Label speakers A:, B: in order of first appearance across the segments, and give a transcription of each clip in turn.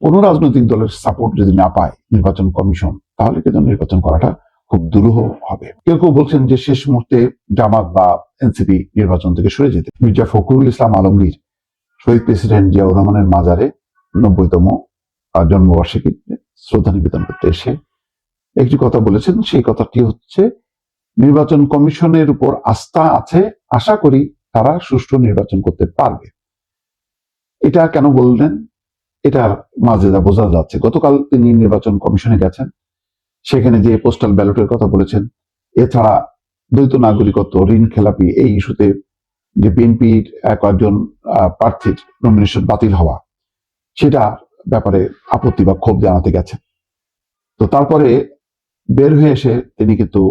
A: কোনো রাজনৈতিক দলের সাপোর্ট যদি না পায় নির্বাচন কমিশন, তাহলে কিন্তু নির্বাচন করাটা খুব দুরূহ হবে। কেউ কেউ বলছেন যে শেষ মুহূর্তে জামাত বা এনসিপি নির্বাচন থেকে সরে যেতে। মির্জা ফখরুল ইসলাম আলমগীর শহীদ প্রেসিডেন্ট জিয়াউর রহমানের মাজারে 90তম জন্মবার্ষিকীতে শ্রদ্ধা নিবেদন করতে এসে একটি কথা বলেছেন। সেই কথাটি হচ্ছে, নির্বাচন কমিশনের উপর আস্থা আছে, আশা করি তারা সুষ্ঠু নির্বাচন করতে পারবে। এটা কেন বললেন, এটার মাঝে যা বোঝা যাচ্ছে, গতকাল তিনি নির্বাচন কমিশনে গেছেন, সেখানে যে পোস্টাল ব্যালটের কথা বলেছেন। এছাড়া দ্বৈত নাগরিকত্ব, ঋণ খেলাপি, এই ইস্যুতে যে বিএনপির কয়েকজন প্রার্থীর নমিনেশন বাতিল হওয়া, সেটা ব্যাপারে আপত্তি বা ক্ষোভ জানাতে গেছেন। তো তারপরে বের হয়ে এসে তিনি কিন্তু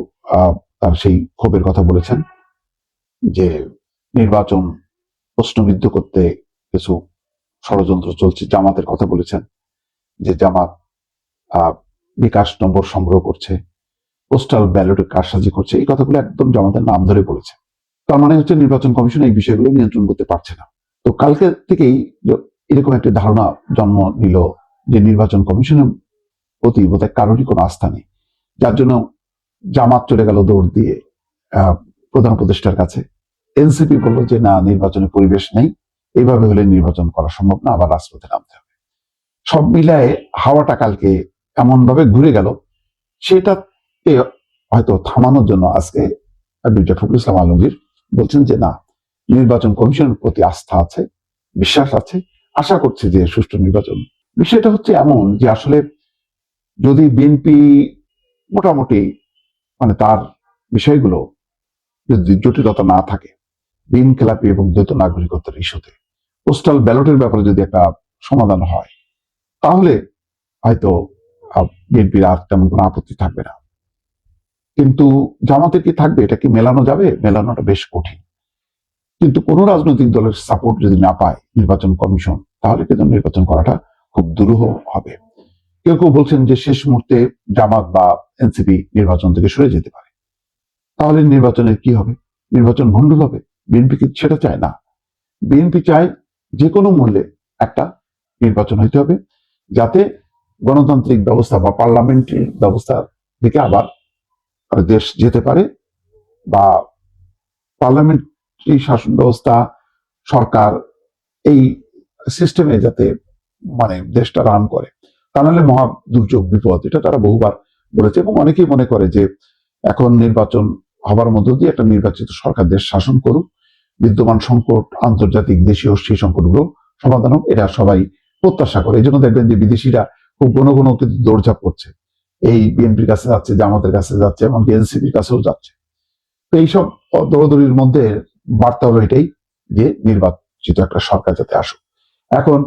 A: তার সেই ক্ষোভের কথা বলেছেন যে নির্বাচন প্রশ্নবিদ্ধ করতে কিছু ষড়যন্ত্র চলছে। জামাতের কথা বলেছেন যে জামাত বিকাশ নম্বর সংগ্রহ করছে, পোস্টাল ব্যালটে কারসাজি করছে, এই কথাগুলো একদম জামাতের নাম ধরে বলেছে। তার মানে হচ্ছে নির্বাচন কমিশন এই বিষয়গুলো নিয়ন্ত্রণ করতে পারছে না। তো কালকে থেকেই এরকম একটা ধারণা জন্ম নিল যে নির্বাচন কমিশনের প্রতি বোধহয় কারোরই কোনো আস্থা নেই, যার জন্য জামাত চলে গেল দৌড় দিয়ে প্রধান উপদেষ্টার কাছে। এনসিপি বললো যে না, নির্বাচনের পরিবেশ নেই, এইভাবে হলে নির্বাচন করা সম্ভব না, আবার রাজপথে নামতে হবে। সব মিলায় হাওয়াটা কালকে এমন ভাবে ঘুরে গেল, সেটাকে হয়তো থামানোর জন্য আজকে মির্জা ফখরুল ইসলাম আলমগীর বলছেন যে না, নির্বাচন কমিশনের প্রতি আস্থা আছে, বিশ্বাস আছে, আশা করছে যে সুষ্ঠু নির্বাচন। বিষয়টা হচ্ছে এমন যে আসলে যদি বিএনপি মোটামুটি মানে তার বিষয়গুলো যদি জটিলতা না থাকে, ঋণ খেলাপি এবং দ্বৈত নাগরিকত্বের ইস্যুতে পোস্টাল ব্যালটের ব্যাপারে যদি একটা সমাধান হয়, তাহলে হয়তো বিএনপির আর তেমন কোনো আপত্তি থাকবে না। কিন্তু জামাতের কি থাকবে? এটা কি মেলানো যাবে? মেলানোটা বেশ কঠিন। কিন্তু কোনো রাজনৈতিক দলের সাপোর্ট যদি না পায় নির্বাচন কমিশন, তাহলে কিন্তু নির্বাচন করাটা খুব দুরূহ হবে। কেউ কেউ বলছেন যে শেষ মুহূর্তে জামাত বা এনসিপি নির্বাচন থেকে সরে যেতে পারে, তাহলে নির্বাচনের কি হবে? নির্বাচন ভণ্ডুল হবে। বিএনপি কি সেটা চায় না? বিএনপি চায় যে কোনো মূল্যে একটা নির্বাচন হইতে হবে, যাতে গণতান্ত্রিক ব্যবস্থা বা পার্লামেন্টারি ব্যবস্থার দিকে আবার দেশ যেতে পারে, বা পার্লামেন্টারি শাসন ব্যবস্থা, সরকার, এই সিস্টেমে যাতে মানে দেশটা রান করে। তা নাহলে মহা দুর্যোগ, বিপদ, এটা তারা বহুবার বলেছে। এবং অনেকেই মনে করে যে এখন নির্বাচন হবার মধ্য দিয়ে একটা নির্বাচিত সরকার দেশ শাসন করুক, বিদ্যমান সংকট, আন্তর্জাতিক দেশীয় সেই সংকটগুলো সমাধান হোক, এটা সবাই প্রত্যাশা করে। এই জন্য দেখবেন যে বিদেশিরা খুব ঘন ঘন কিন্তু দৌড়ঝাঁপ করছে, এই বিএনপির কাছে যাচ্ছে, জামাতের কাছে যাচ্ছে, এমনকি এনসিপির কাছেও যাচ্ছে। তো এইসব দৌড়দৌড়ির মধ্যে বার্তা হলো এটাই যে নির্বাচিত একটা সরকার যাতে আসুক। এখন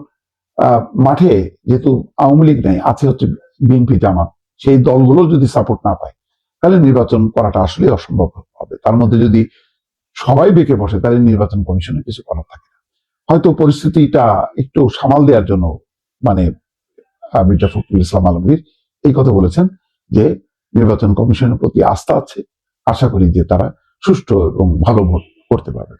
A: মাঠে যেহেতু আওয়ামী লীগ নেই, আছে হচ্ছে বিএনপি, জামাত, সেই দলগুলো যদি সাপোর্ট না পায়, তাহলে নির্বাচন করাটা আসলে অসম্ভব হবে। তার মধ্যে যদি সবাই বেঁকে বসে, তাহলে নির্বাচন কমিশনের কিছু করার থাকে না। হয়তো পরিস্থিতিটা একটু সামাল দেওয়ার জন্য মানে মির্জা ফখরুল ইসলাম আলমগীর এই কথা বলেছেন যে নির্বাচন কমিশনের প্রতি আস্থা আছে, আশা করি যে তারা সুষ্ঠু এবং ভালো ভোট করতে পারবে।